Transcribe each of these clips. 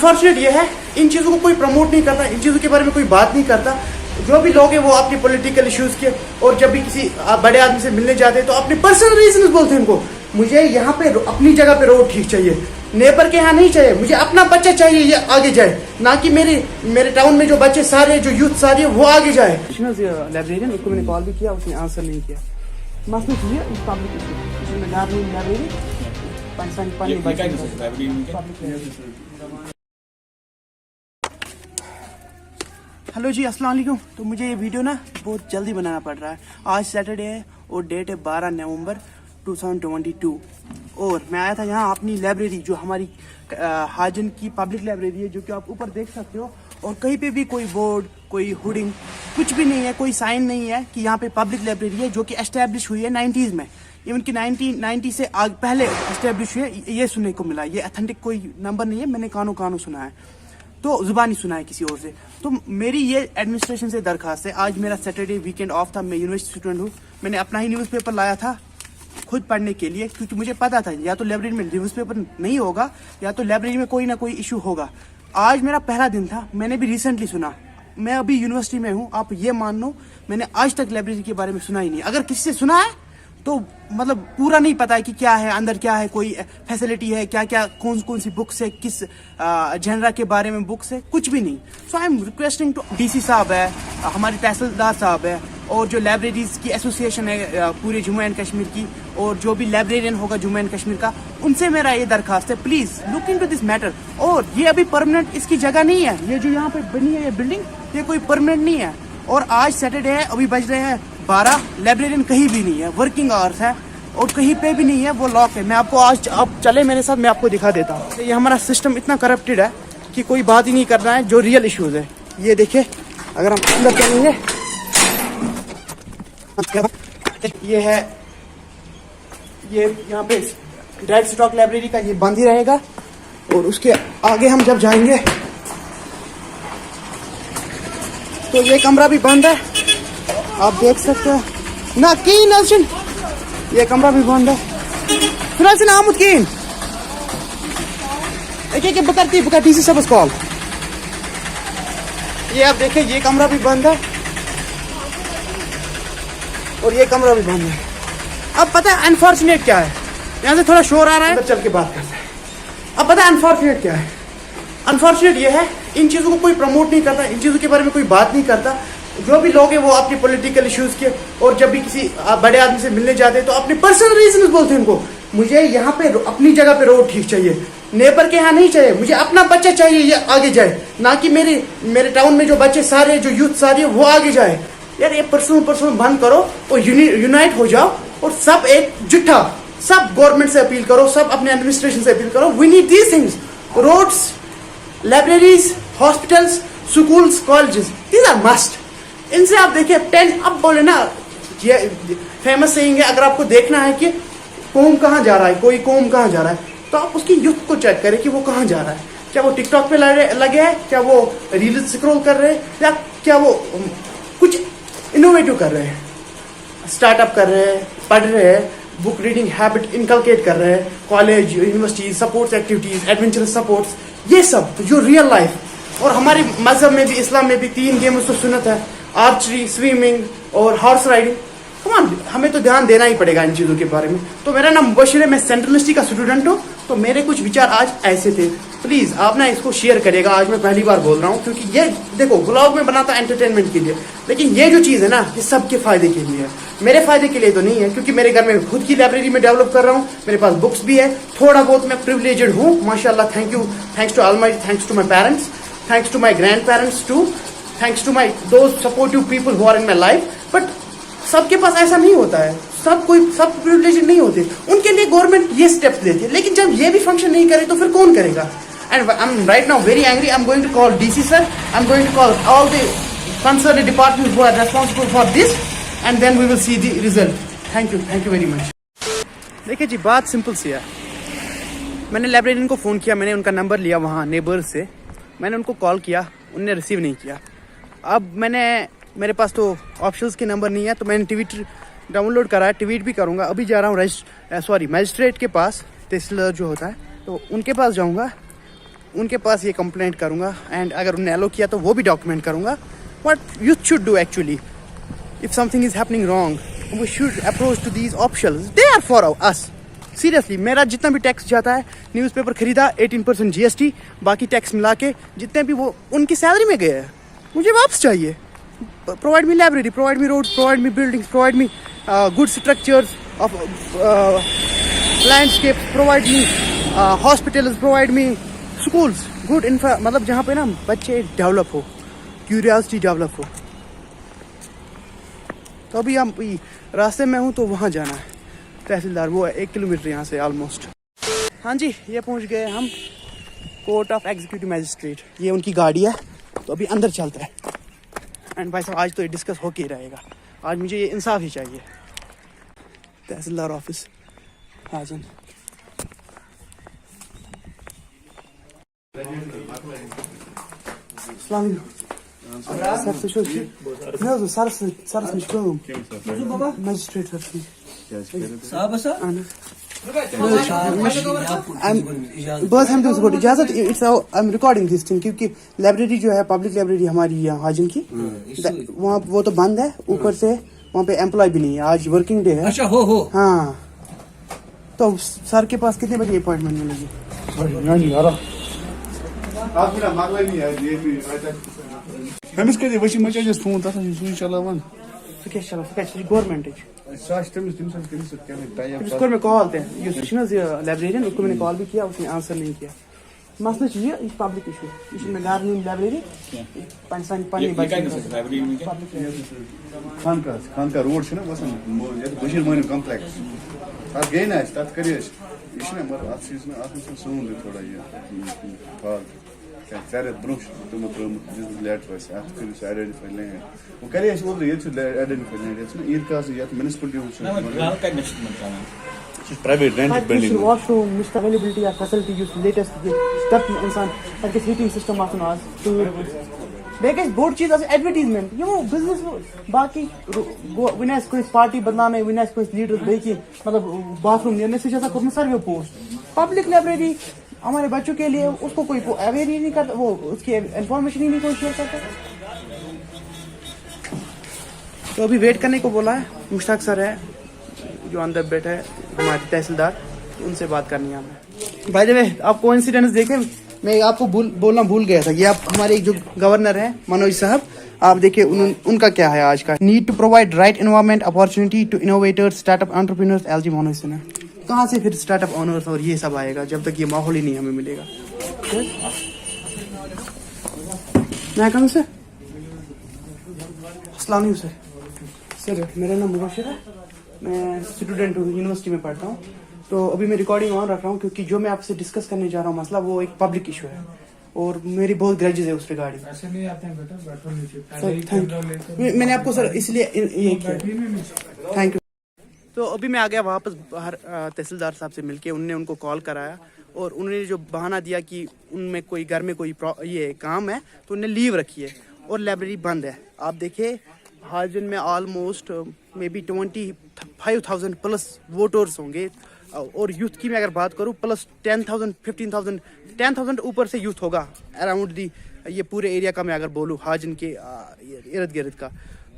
Unfortunate ये है, इन चीज़ों को कोई प्रमोट नहीं करता, इन चीज़ों के बारे में कोई बात नहीं करता. जो भी लोग हैं वो अपने पॉलिटिकल इश्यूज के, और जब भी किसी बड़े आदमी से मिलने जाते हैं तो अपने पर्सनल रीजन बोलते हैं उनको. मुझे यहाँ पे अपनी जगह पे रोड ठीक चाहिए, नेबर के यहाँ नहीं चाहिए. मुझे अपना बच्चा चाहिए ये आगे जाए, ना कि मेरे टाउन में जो बच्चे सारे, जो यूथ सारी है वो आगे जाए. लाइब्रेरियन, उसको मैंने कॉल भी किया, उसने आंसर नहीं किया. मसला ये पब्लिक लाइब्रेरी हेलो जी, अस्सलाम वालेकुम. तो मुझे ये वीडियो ना बहुत जल्दी बनाना पड़ रहा है. आज सैटरडे है और डेट है 12 नवंबर 2022. और मैं आया था यहाँ अपनी लाइब्रेरी, जो हमारी हाजन की पब्लिक लाइब्रेरी है, जो कि आप ऊपर देख सकते हो. और कहीं पे भी कोई बोर्ड, कोई हुडिंग, कुछ भी नहीं है, कोई साइन नहीं है कि यहाँ पे पब्लिक लाइब्रेरी है, जो कि एस्टेब्लिश हुई है 90s में. इवन कि 1990 से आगे पहले एस्टेब्लिश हुई है, ये सुनने को मिला. ये अथेंटिक कोई नंबर नहीं है, मैंने कानों सुना है, तो जुबानी सुना है किसी और से. तो मेरी ये एडमिनिस्ट्रेशन से दरखास्त है. आज मेरा सैटरडे वीकेंड ऑफ था, मैं यूनिवर्सिटी स्टूडेंट हूँ. मैंने अपना ही न्यूज़पेपर लाया था खुद पढ़ने के लिए, क्योंकि मुझे पता था या तो लाइब्रेरी में न्यूज़पेपर नहीं होगा या तो लाइब्रेरी में कोई ना कोई इशू होगा. आज मेरा पहला दिन था, मैंने भी रिसेंटली सुना. मैं अभी यूनिवर्सिटी में हूँ, आप ये मान लो मैंने आज तक लाइब्रेरी के बारे में सुना ही नहीं. अगर किसी से सुना है तो मतलब पूरा नहीं पता है कि क्या है अंदर, क्या है, कोई फैसिलिटी है, क्या क्या, कौन सी बुक्स है, किस जनरा के बारे में बुक्स है, कुछ भी नहीं. So I am requesting to DC साहब है, हमारे तहसीलदार साहब है, और जो लाइब्रेरीज की एसोसिएशन है पूरे जम्मू एंड कश्मीर की, और जो भी लाइब्रेरियन होगा जम्मू एंड कश्मीर का, उनसे मेरा ये दरखास्त है, please look into this matter. और ये अभी परमानेंट इसकी जगह नहीं है. ये जो यहाँ पे बनी है ये बिल्डिंग, ये कोई परमानेंट नहीं है. और आज सैटरडे है, अभी बज रहे हैं 12. लाइब्रेरियन कहीं भी नहीं है, वर्किंग आवर्स है, और कहीं पे भी नहीं है, वो लॉक है. मैं आपको आज, आप चले मेरे साथ, मैं आपको दिखा देता हूँ. ये हमारा सिस्टम इतना करप्टेड है कि कोई बात ही नहीं कर रहा है जो रियल इश्यूज है. ये देखिए, अगर हम अंदर चलेंगे, ये है, ये यहाँ पे डायरेक्ट स्टॉक लाइब्रेरी का ये बंद ही रहेगा. और उसके आगे हम जब जाएंगे तो ये कमरा भी बंद है, आप देख सकते हो ना. कीन नजन, ये कमरा भी बंद है. फिर आमुद कीन एक बकरती से सब कॉल. ये आप देखें, ये कमरा भी बंद है और ये कमरा भी बंद है. अब पता है अनफॉर्चुनेट क्या है, यहाँ से थोड़ा शोर आ रहा है, चल के बात करते हैं. अब पता है अनफॉर्चुनेट क्या है. अनफॉर्चुनेट ये है, इन चीज़ों को कोई प्रमोट नहीं करता, इन चीज़ों के बारे में कोई बात नहीं करता. जो भी लोग हैं वो अपने पॉलिटिकल इश्यूज के, और जब भी किसी बड़े आदमी से मिलने जाते हैं तो अपने पर्सनल रीजन बोलते हैं उनको. मुझे यहाँ पे अपनी जगह पे रोड ठीक चाहिए, नेबर के यहाँ नहीं चाहिए. मुझे अपना बच्चा चाहिए ये आगे जाए, ना कि मेरे टाउन में जो बच्चे सारे, जो यूथ सारी है वो आगे जाए. यार ये पर्सनल बंद करो और यूनाइट हो जाओ, और सब एक जुट्ठा, सब गवर्नमेंट से अपील करो, सब अपने एडमिनिस्ट्रेशन से अपील करो. We need these things. Roads, libraries, hospitals, schools, colleges, these are must. इनसे आप देखिए 10, अब बोले ना, ये फेमस सेइंग है, अगर आपको देखना है कि कौम कहाँ जा रहा है, कोई कौम कहाँ जा रहा है, तो आप उसकी यूथ को चेक करें कि वो कहाँ जा रहा है. क्या वो टिकटॉक पे लगे हैं, क्या वो रील्स स्क्रॉल कर रहे हैं, या क्या वो कुछ इनोवेटिव कर रहे हैं, स्टार्टअप कर रहे हैं, पढ़ रहे हैं, बुक रीडिंग हैबिट इनकलकेट कर रहे हैं, college, university, supports activities, adventurous supports, ये सब जो रियल लाइफ. और हमारे मजहब में भी, इस्लाम में भी 3 गेम्स तो सुन्नत है, आर्चरी, स्विमिंग और हॉर्स राइडिंग. कमान, हमें तो ध्यान देना ही पड़ेगा इन चीज़ों के बारे में. तो मेरा नाम मुबशिर है, मैं सेंट्रल यूनिवर्सिटी का स्टूडेंट हूँ. तो मेरे कुछ विचार आज ऐसे थे. प्लीज़ आप ना इसको शेयर करेगा. आज मैं पहली बार बोल रहा हूँ, क्योंकि ये देखो ब्लॉग में बनाता एंटरटेनमेंट के लिए, लेकिन ये जो चीज़ है ना, ये सबके फायदे के लिए है, मेरे फायदे के लिए तो नहीं है. क्योंकि मेरे घर में खुद की लाइब्रेरी में डेवलप कर रहा हूँ, मेरे पास बुक्स भी है, थोड़ा बहुत मैं प्रिविलेजेड हूँ माशाल्लाह. Thank you, thanks to almighty, thanks to my parents, thanks to my grand parents too, thanks to my those supportive people who are in my life. But सबके पास ऐसा नहीं होता है, सब प्रिविलेज नहीं होते. उनके लिए गवर्नमेंट ये स्टेप्स लेती है, लेकिन जब ये भी फंक्शन नहीं करे तो फिर कौन करेगा. And I am right now very angry. I am going to call DC sir, I am going to call all the concerned departments who are responsible for this, and then we will see the result. Thank you very much. देखिए जी, बात simple सी है. मैंने librarian को phone किया, मैंने उनका number लिया वहाँ नेबर से, मैंने उनको कॉल किया, उनने रिसीव नहीं किया. अब मेरे पास तो ऑप्शंस के नंबर नहीं है, तो मैंने ट्वीट डाउनलोड करा है, ट्वीट भी करूँगा. अभी जा रहा हूँ मैजिस्ट्रेट के पास, तहसीलदार जो होता है, तो उनके पास जाऊँगा ان کے پاس یہ کمپلینٹ کروں گا اینڈ اگر انہوں نے ایلو کیا تو وہ بھی ڈاکومنٹ کروں گا. What youth should do actually if something is happening wrong we should approach to these officials. They are for us. Seriously, میرا جتنا بھی ٹیکس جاتا ہے, نیوز پیپر خریدا 18% GST, باقی ٹیکس ملا کے جتنے بھی وہ ان کی سیلری میں گئے ہیں, مجھے واپس چاہیے. Provide me library, provide me roads, provide me buildings, provide me good structures of landscapes, provide me hospitals, provide me schools, good infra, مطلب جہاں پہ نا بچے ڈیولپ ہو, کیوریاسٹی ڈیولپ ہو. تو ابھی ہم راستے میں ہوں تو وہاں جانا ہے تحصیلدار, وہ 1 کلومیٹر یہاں سے آلموسٹ. ہاں جی, یہ پہنچ گئے ہم کورٹ آف ایگزیکٹو میجسٹریٹ. یہ ان کی گاڑی ہے تو ابھی اندر چلتا ہے. اینڈ بھائی صاحب آج تو یہ ڈسکس ہو کے ہی رہے گا, آج مجھے یہ انصاف ہی چاہیے. تحصیلدار آفس حاجن. السلام علیکم. سر تُہۍ چھِو ٹھیٖک؟ مےٚ حظ اوس سرس نِش کٲم مجسٹریٹ سر اہن حظ. بہٕ حظ ہٮ۪مہٕ تٔمِس گۄڈٕ اجازت. It's I am recording this thing کیونکہ لائبریری جو ہے پبلک لائبریری ہماری یہاں حاجن کی, وہاں وہ تو بند ہے, اوپر سے وہاں پہ امپلائی بھی نہیں ہے, آج ورکنگ ڈے ہے. ہاں, تو سر کے پاس کتنے بجے اپوائنٹمنٹ ملے گی؟ تٔمِس کَتہِ ؤسیٖم مچاجَس فون, تَتھ حظ چھُ سُے چلاوان. سُہ کیٛاہ چھُ چلان, سُہ کیٛاہ چھُ گورمٮ۪نٛٹٕچ. سُہ آسہِ تٔمِس سۭتۍ کیٛاہ ٹائی اپ. تٔمِس کوٚر مےٚ کال تہِ, یُس چھُنہٕ حظ یہِ لایبریریَن, اس کو میں نے کال بھی کیا, اس نے آنسر نہیں کیا. مسئلہ چھُ یہِ چھُ پبلک اِشوٗ, یہِ چھُنہٕ مےٚ گرٕ نِنۍ لایبریری, پنٕنۍ پنٕنۍ خانقاہ روڈ چھُنہ وَسان یَتھ بشیٖر مٲنِو کمپلیکس, تَتھ گٔے نہ اَسہِ, تَتھ کَرے اَسہِ. یہِ چھُنہ مگر اَتھ چھُ اَتھ منٛز سون تہِ تھوڑا یہِ فال. ژےٚ رٮ۪تھ برونٛہہ چھُ تِمو ترٛٲومٕژ دِژمٕژ لیٹر اَسہِ, اَتھ کٔرِو سا آیڈٮ۪نٹِفاے لینٛڈ. وۄنۍ کَرے اَسہِ اوترٕ, ییٚتہِ چھُ آیڈٮ۪نٹِفاے لینٛڈ, یَتھ چھُنہ عیٖدگاہسٕے یَتھ میونسپلٹی ہُنٛد چھُ پرٛایویٹ رینٹ بِلڈِنٛگ. واش روٗم, مےٚ چھِ ایویلیبلٹی آف فیسلٹی یُس لیٹسٹ تَتھ اِنسان تَتھ گژھِ ہیٖٹِنٛگ سِسٹم آسُن آز, بیٚیہِ گژھِ بوٚڑ چیٖز آسُن ایڈوَٹیٖزمٮ۪نٛٹ. یِمو بِزنس باقٕے وٕنہِ آسہِ کٲنٛسہِ پارٹی بدلاونٕے, وٕنہِ آسہِ کٲنٛسہِ لیٖڈرس بیٚیہِ کینٛہہ مطلب باتھ روٗم نیرنے, سُہ چھُ آسان کوٚرمُت سروے پوسٹ. پبلک لائبریری ہمارے بچوں کے لیے, اس کو کوئی اویئر ہی نہیں کرتا, وہ اس کی انفارمیشن ہی نہیں کوئی شیئر کرتا. تو ابھی ویٹ کرنے کو بولا ہے. مشتاق سر ہے جو اندر بیٹھے ہے, ہمارے تحصیلدار, ان سے بات کرنی ہے ہمیں. بائی دا وے, آپ کو انسیڈنٹس دیکھیں, میں آپ کو بولنا بھول گیا تھا. یہ آپ ہمارے جو گورنر ہیں منوج صاحب, آپ دیکھیں ان کا کیا ہے آج کا. Need to provide right environment opportunity to innovators startup entrepreneurs. L G Manoj Sinha. کہاں سے پھر اسٹارٹ اپ آنرس اور یہ سب آئے گا جب تک یہ ماحول ہی نہیں ہمیں ملے گا. میں کہوں سر, السلام علیکم سر. سر میرا نام مبشر ہے, میں اسٹوڈنٹ ہوں, یونیورسٹی میں پڑھتا ہوں. تو ابھی میں ریکارڈنگ آن رکھ رہا ہوں کیونکہ جو میں آپ سے ڈسکس کرنے جا رہا ہوں مسئلہ, وہ ایک پبلک ایشو ہے اور میری بہت گریجز ہے اس ریگارڈنگ. میں نے آپ کو سر اس لیے یہ کیا, تھینک یو. تو ابھی میں آ گیا واپس باہر تحصیلدار صاحب سے مل کے. انہوں نے ان کو کال کرایا اور انہوں نے جو بہانہ دیا کہ ان میں کوئی گھر میں کوئی یہ کام ہے تو انہوں نے لیو رکھی ہے اور لائبریری بند ہے. آپ دیکھیں حاجن میں almost maybe 25,000 plus voters ہوں گے, اور یوتھ کی میں اگر بات کروں پلس 10,000 15,000 10,000 اوپر سے یوتھ ہوگا اراؤنڈ دی یہ پورے ایریا کا. میں اگر بولوں حاجن کے ارد گرد کا,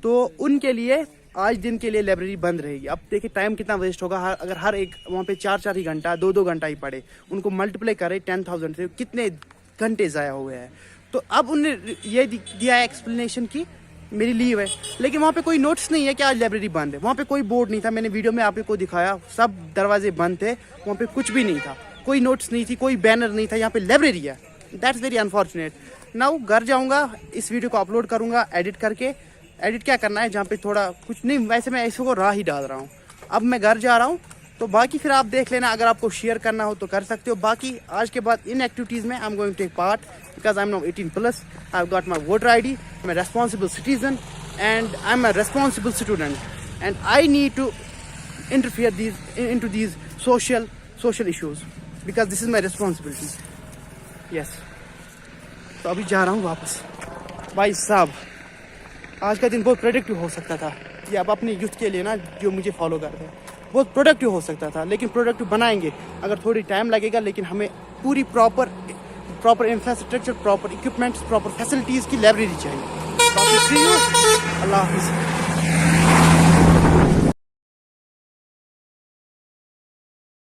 تو ان کے لیے آج دن کے لیے لائبریری بند رہے گی. اب دیکھیں ٹائم کتنا ویسٹ ہوگا اگر ہر ایک وہاں پہ 4 ہی گھنٹہ 2 گھنٹہ ہی پڑے, ان کو ملٹیپلائی کرے 10,000 سے, کتنے گھنٹے ضائع ہوئے ہیں. تو اب انہوں نے یہ دیا ہے ایکسپلینیشن کی میری لیو ہے, لیکن وہاں پہ کوئی نوٹس نہیں ہے کہ آج لائبریری بند ہے. وہاں پہ کوئی بورڈ نہیں تھا, میں نے ویڈیو میں آپ کو دکھایا, سب دروازے بند تھے, وہاں پہ کچھ بھی نہیں تھا, کوئی نوٹس نہیں تھی, کوئی بینر نہیں تھا, یہاں پہ لائبریری ہے. That's very unfortunate. ناؤ گھر جاؤں گا, اس ویڈیو کو اپلوڈ کروں گا ایڈٹ کر کے. ایڈٹ کیا کرنا ہے, جہاں پہ تھوڑا کچھ نہیں, ویسے میں اس کو راہ ہی ڈال رہا ہوں. اب میں گھر جا رہا ہوں, تو باقی پھر آپ دیکھ لینا, اگر آپ کو شیئر کرنا ہو تو کر سکتے ہو. باقی آج کے بعد ان ایکٹیویٹیز میں I am going to take part because I am now 18+. I have got my voter ID. I'm a responsible citizen and I'm a responsible student and I need to interfere into these social issues because this is my responsibility. Yes. تو ابھی جا رہا ہوں واپس. بھائی صاحب آج کا دن بہت پروڈکٹیو ہو سکتا تھا. یہ اب اپنے یوتھ کے لیے نا جو مجھے فالو کرتے ہیں, بہت پروڈکٹیو ہو سکتا تھا, لیکن پروڈکٹیو بنائیں گے اگر تھوڑی ٹائم لگے گا, لیکن ہمیں پوری proper proper infrastructure, proper equipments, proper facilities کی لائبریری چاہیے. اللہ حافظ.